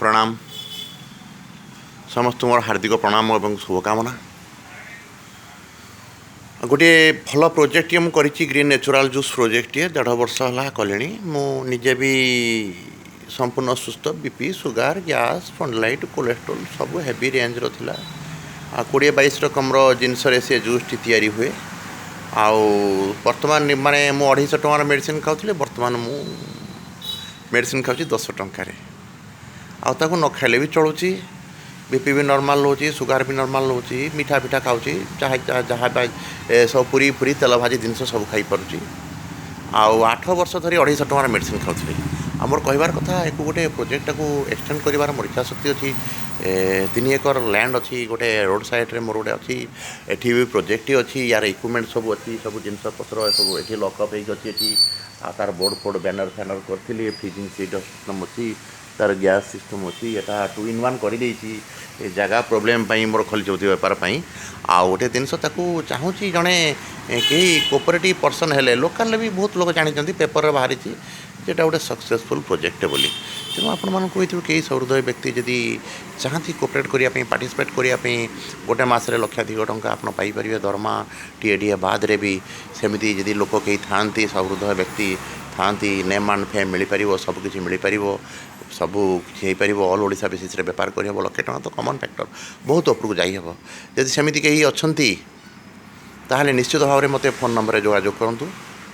प्रणाम समस्त मोर हार्दिक प्रणाम और शुभकामना। गोटे भल प्रोजेक्ट मुझे करी ग्रीन नेचुरल जूस प्रोजेक्ट 1.5 वर्ष है कले मुझे भी संपूर्ण सुस्थ बीपी सुगार गैस फंडलाइट कोलेस्ट्रोल सब हेवी रेंज रा 20-22 रकम जिनस से जूस टी या हुए आउ बर्तमान माने मु 250 टंकार मेडिसिन खाऊली बर्तमान मु मेडिसिन खाऊँ 10 टंकार आउ न खाइले भी चलुची बीपी भी नॉर्मल रोचे सुगार भी नॉर्मल रोचे मीठा पिठा खाऊँ जहाँ जहाँ सब पूरी पूरी तेल भाजी जिनस सब खाई पारुची आउ 8 वर्ष धरी 250 टंकार मेडिसिन खाऊली आमर कहबार कथा एक गोटे प्रोजेक्ट को एक्सटेंड कर मोर इच्छा शक्ति अच्छी 3 एकर लैंड अच्छी गोटे रोड साइड रे मोर गोटे अच्छी एटी भी प्रोजेक्ट अच्छी यार इक्विपमेंट सब अच्छी सब जिनस पत्र सब ये लकअप होती तार बोर्ड फोर्ड बैनर फैनर करी फ्रिजिंग सिस्टम अच्छी तार गैस सिस्टम अच्छी यहाँ 2-in-1 कर जगह प्रोब्लेम मोर खोली चौथी बेपार आउ गोटे जिनस चाहूँ जड़े कहीं कोऑपरेटिव पर्सन है लोकाल भी बहुत लोग जानते पेपर बाहरी जेटा गोटे सक्सेसफुल प्रोजेक्ट बोली तेणु आपण मानक कई सहृदय व्यक्ति जदि चाहती कोऑपरेट करने पार्टिसिपेट करने गोटे मसरे लक्षाधिक टंका आप पाइपर दरमा टीए बाद भी सेमती जदि लोक कई था सहृदय व्यक्ति था नेम एंड फेम मिल पार सबकि मिल पार सबू किसी हो ऑल ओडिशा बेसिस रे बेपार कर 1,00,000 टଙ୍କା तो कमन फैक्टर बहुत उपरको जाइए जदि सेमती कहीं अच्छा ताहले निश्चित भाव में मत फोन नंबर जोगाजोग करूँ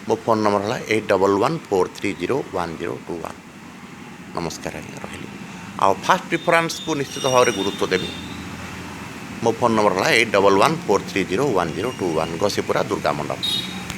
मो फोन नंबर है 8114301021 नमस्कार रही आउ फास्ट प्रिफरेंस को निश्चित भाव में गुरुत्व देवी मो फोन नंबर है 8114301021 घसीपुरा दुर्गा मंडप।